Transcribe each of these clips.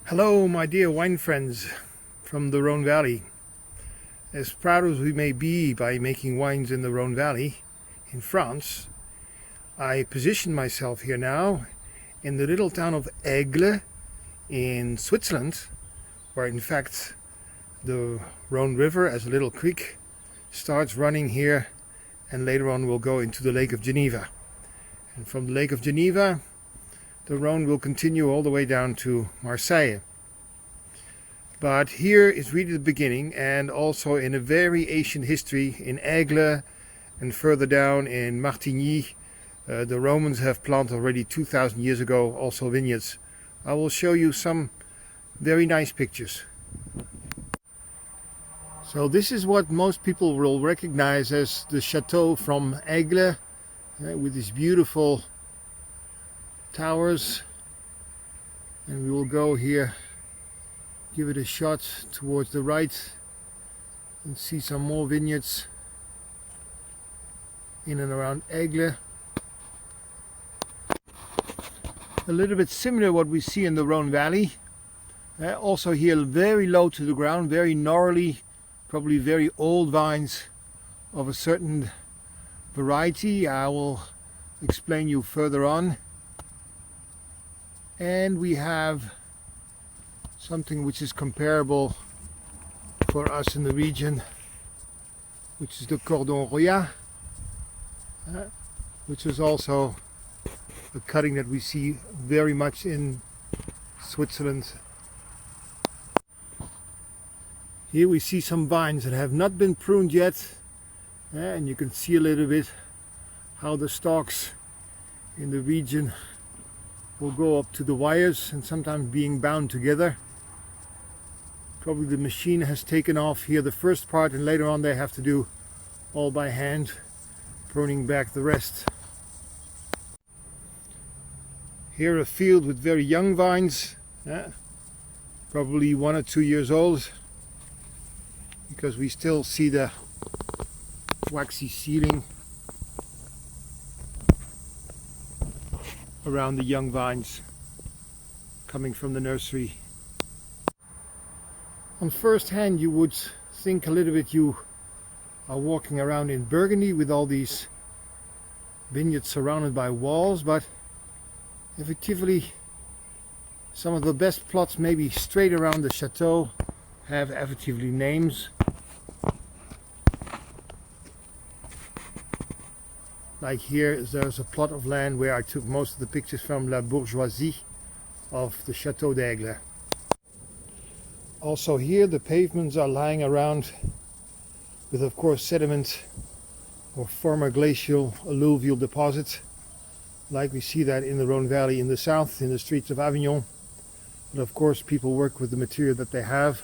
Hello, my dear wine friends from the Rhone Valley. As proud as we may be by making wines in the Rhone Valley in France, I position myself here now in the little town of Aigle in Switzerland, where in fact the Rhone River as a little creek starts running here and later on will go into the Lake of Geneva. And from the Lake of Geneva the Rhone will continue all the way down to Marseille. But here is really the beginning, and also in a very ancient history in Aigle and further down in Martigny, the Romans have planted already 2000 years ago also vineyards. I will show you some very nice pictures. So this is what most people will recognize as the Chateau from Aigle, with these beautiful towers, and we will go here, give it a shot towards the right and see some more vineyards in and around Aigle. A little bit similar to what we see in the Rhone Valley. Also here very low to the ground, very gnarly, probably very old vines of a certain variety. I will explain you further on. And we have something which is comparable for us in the region, which is the Cordon Royal, which is also a cutting that we see very much in Switzerland. Here we see some vines that have not been pruned yet, and you can see a little bit how the stalks in the region will go up to the wires and sometimes being bound together. Probably the machine has taken off here the first part, and later on they have to do all by hand, pruning back the rest. Here a field with very young vines, probably 1 or 2 years old, because we still see the waxy ceiling around the young vines coming from the nursery. On first hand you would think a little bit you are walking around in Burgundy with all these vineyards surrounded by walls, but effectively some of the best plots, maybe straight around the chateau, have effectively names. Like here, there's a plot of land where I took most of the pictures from La Bourgeoisie of the Chateau d'Aigle. Also here the pavements are lying around with, of course, sediment or former glacial alluvial deposits, like we see that in the Rhone Valley in the south, in the streets of Avignon. But of course people work with the material that they have,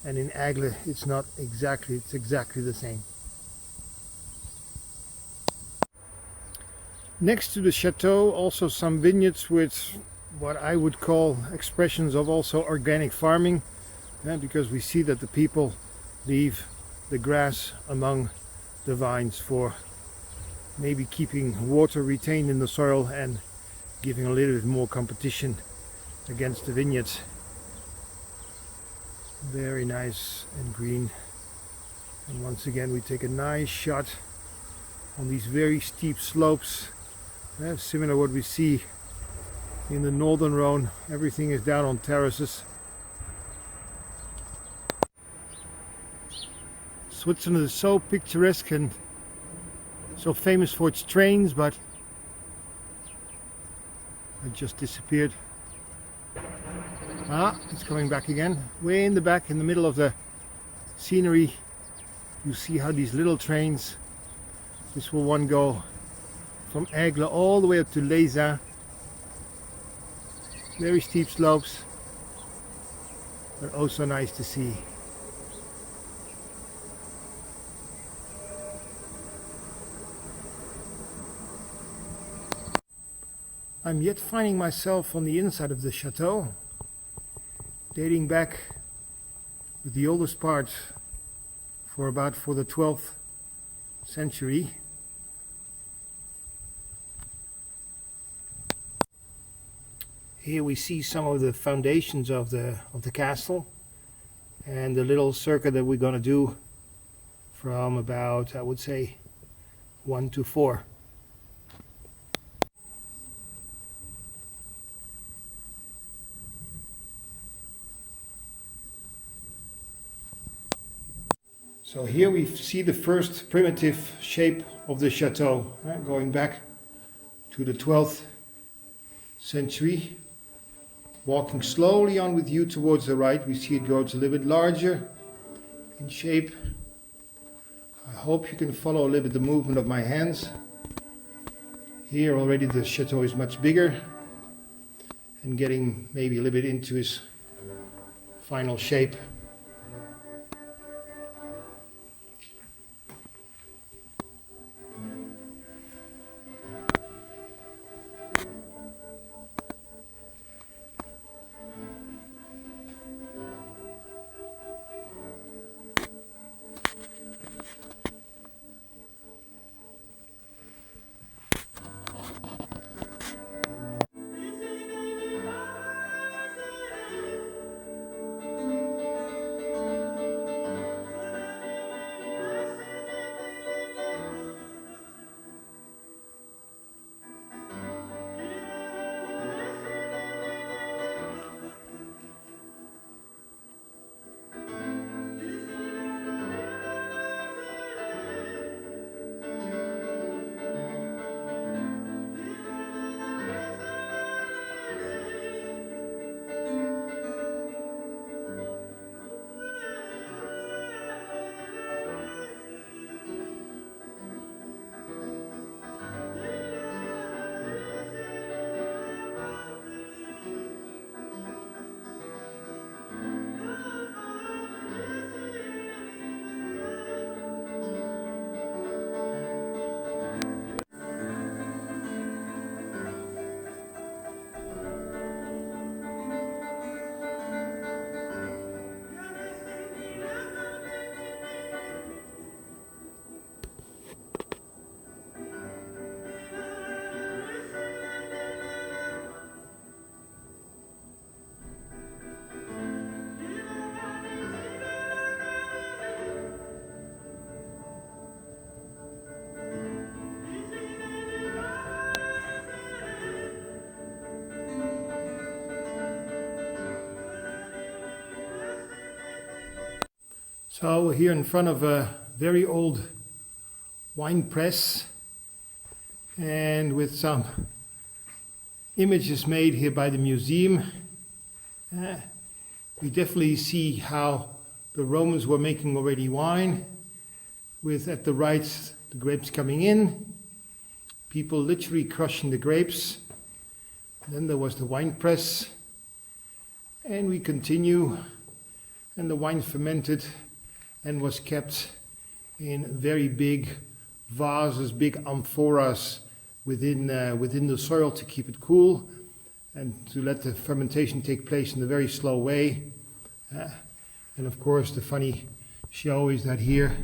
and in Aigle it's exactly the same. Next to the chateau, also some vineyards with what I would call expressions of also organic farming, because we see that the people leave the grass among the vines for maybe keeping water retained in the soil and giving a little bit more competition against the vineyards. Very nice and green. And once again we take a nice shot on these very steep slopes. Similar to what we see in the northern Rhone. Everything is down on terraces. Switzerland is so picturesque and so famous for its trains, but it just disappeared. It's coming back again. Way in the back, in the middle of the scenery, you see how these little trains, this will one go from Aigle all the way up to Leysin. Very steep slopes, but oh so nice to see. I'm yet finding myself on the inside of the chateau, dating back with the oldest part for the 12th century. Here we see some of the foundations of the castle and the little circuit that we're going to do from about, I would say, 1 to 4. So here we see the first primitive shape of the chateau, going back to the 12th century. Walking slowly on with you towards the right, we see it grows a little bit larger in shape. I hope you can follow a little bit the movement of my hands. Here already the chateau is much bigger and getting maybe a little bit into his final shape. So we're here in front of a very old wine press, and with some images made here by the museum, we definitely see how the Romans were making already wine, with at the right the grapes coming in, people literally crushing the grapes. Then there was the wine press, and we continue, and the wine fermented and was kept in very big vases, big amphoras within the soil to keep it cool and to let the fermentation take place in a very slow way. And of course the funny show is that here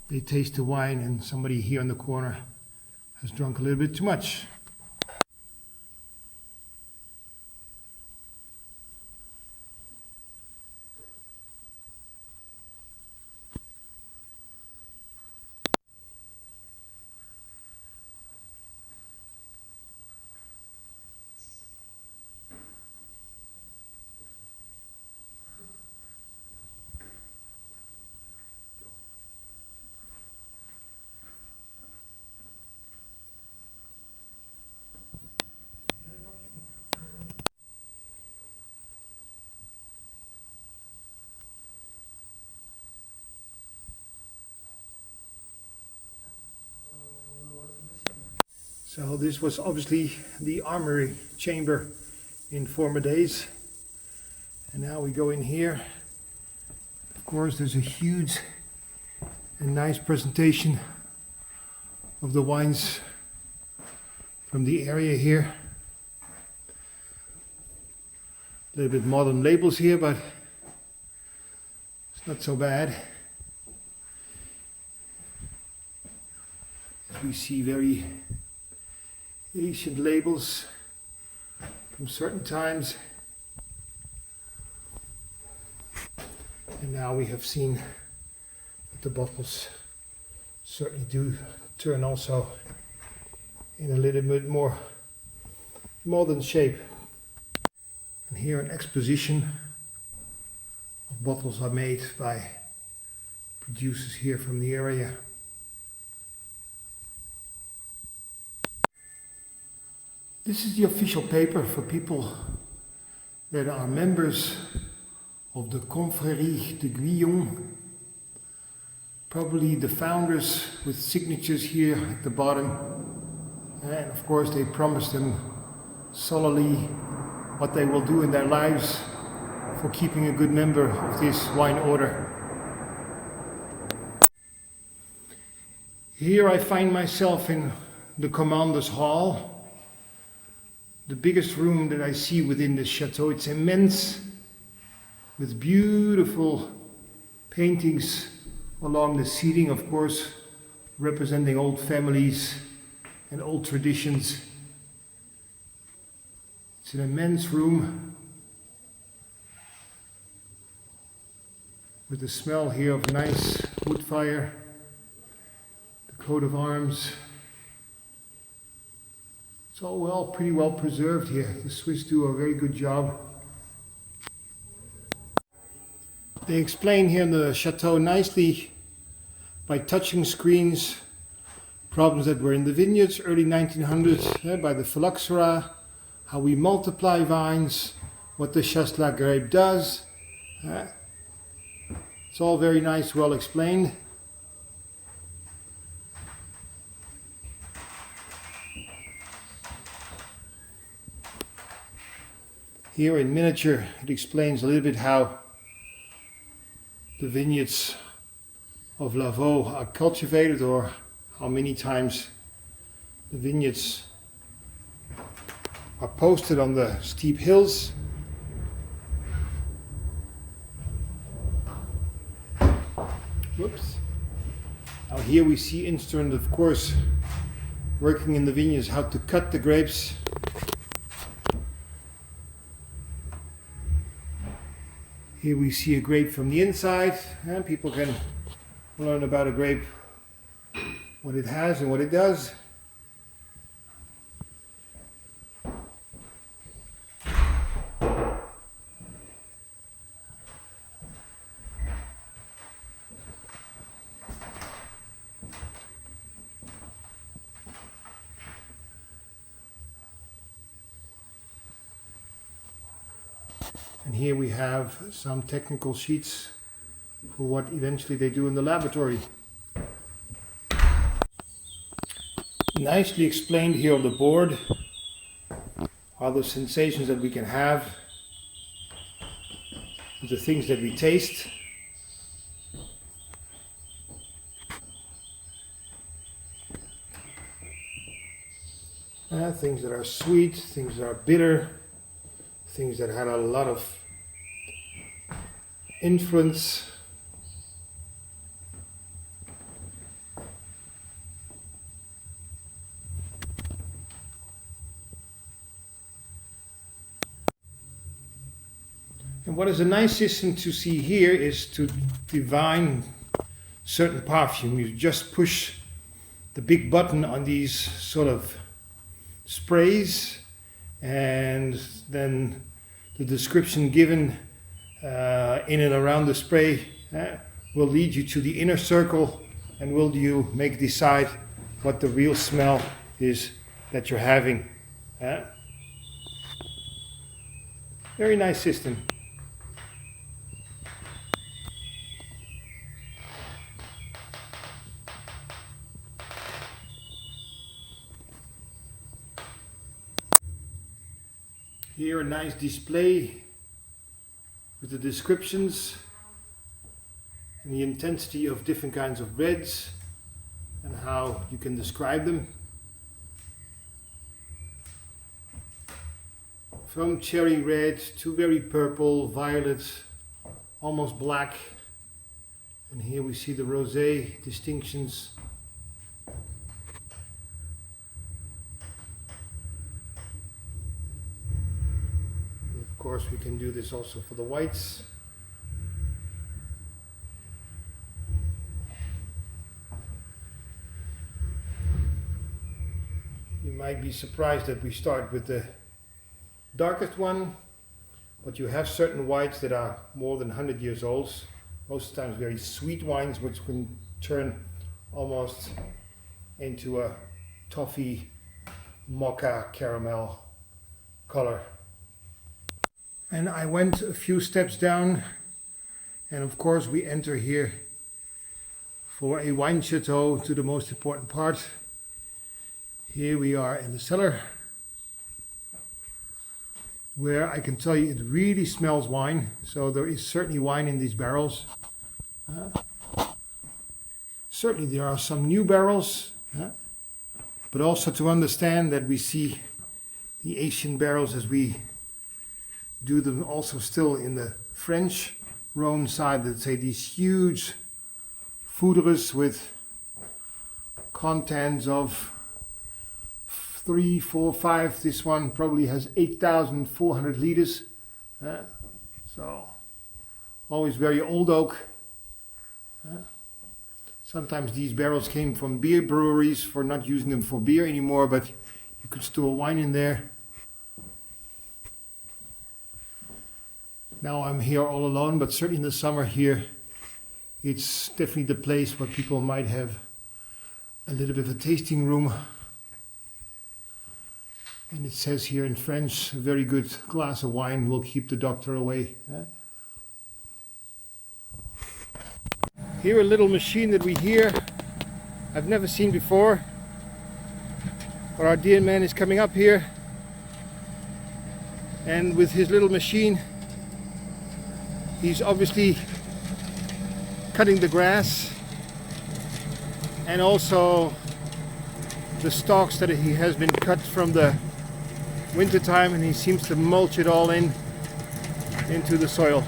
they taste the wine and somebody here in the corner has drunk a little bit too much. So this was obviously the armory chamber in former days. And now we go in here. Of course, there's a huge and nice presentation of the wines from the area here. A little bit modern labels here, but it's not so bad. We see very ancient labels from certain times. And now we have seen that the bottles certainly do turn also in a little bit more modern shape. And here an exposition of bottles are made by producers here from the area. This is the official paper for people that are members of the Confrérie de Guyon. Probably the founders with signatures here at the bottom. And of course they promise them solemnly what they will do in their lives for keeping a good member of this wine order. Here I find myself in the Commander's Hall, the biggest room that I see within the chateau. It's immense, with beautiful paintings along the ceiling, of course, representing old families and old traditions. It's an immense room with the smell here of nice wood fire, the coat of arms. It's all pretty well preserved here. The Swiss do a very good job. They explain here in the chateau nicely by touching screens problems that were in the vineyards early 1900s by the phylloxera, how we multiply vines, what the Chasselas grape does. It's all very nice, well explained. Here in miniature it explains a little bit how the vineyards of Lavaux are cultivated, or how many times the vineyards are posted on the steep hills. Whoops. Now here we see instrument, of course, working in the vineyards, how to cut the grapes. Here we see a grape from the inside, and people can learn about a grape, what it has and what it does. And here we have some technical sheets for what eventually they do in the laboratory. Nicely explained here on the board are the sensations that we can have, the things that we taste. Things that are sweet, things that are bitter, things that had a lot of influence. And what is a nice system to see here is to divine certain perfume. You just push the big button on these sort of sprays, and then the description given in and around the spray will lead you to the inner circle, and will you decide what the real smell is that you're having. Very nice system. Here a nice display with the descriptions and the intensity of different kinds of reds and how you can describe them. From cherry red to very purple, violet, almost black. And here we see the rosé distinctions. course, we can do this also for the whites. You might be surprised that we start with the darkest one, but you have certain whites that are more than 100 years old. Most times very sweet wines, which can turn almost into a toffee mocha caramel color. And I went a few steps down, and of course we enter here for a wine chateau to the most important part. Here we are in the cellar, where I can tell you it really smells wine. So there is certainly wine in these barrels. Certainly there are some new barrels, but also to understand that we see the Asian barrels as we do them also still in the French Rhone side. Let's say these huge foudres with contents of 3, 4, 5. This one probably has 8,400 liters. So always very old oak. Sometimes these barrels came from beer breweries for not using them for beer anymore, but you could store wine in there. Now I'm here all alone, but certainly in the summer here, it's definitely the place where people might have a little bit of a tasting room. And it says here in French, a very good glass of wine will keep the doctor away. Here a little machine that we hear, I've never seen before. But our dear man is coming up here, and with his little machine, he's obviously cutting the grass and also the stalks that he has been cut from the winter time, and he seems to mulch it all into the soil.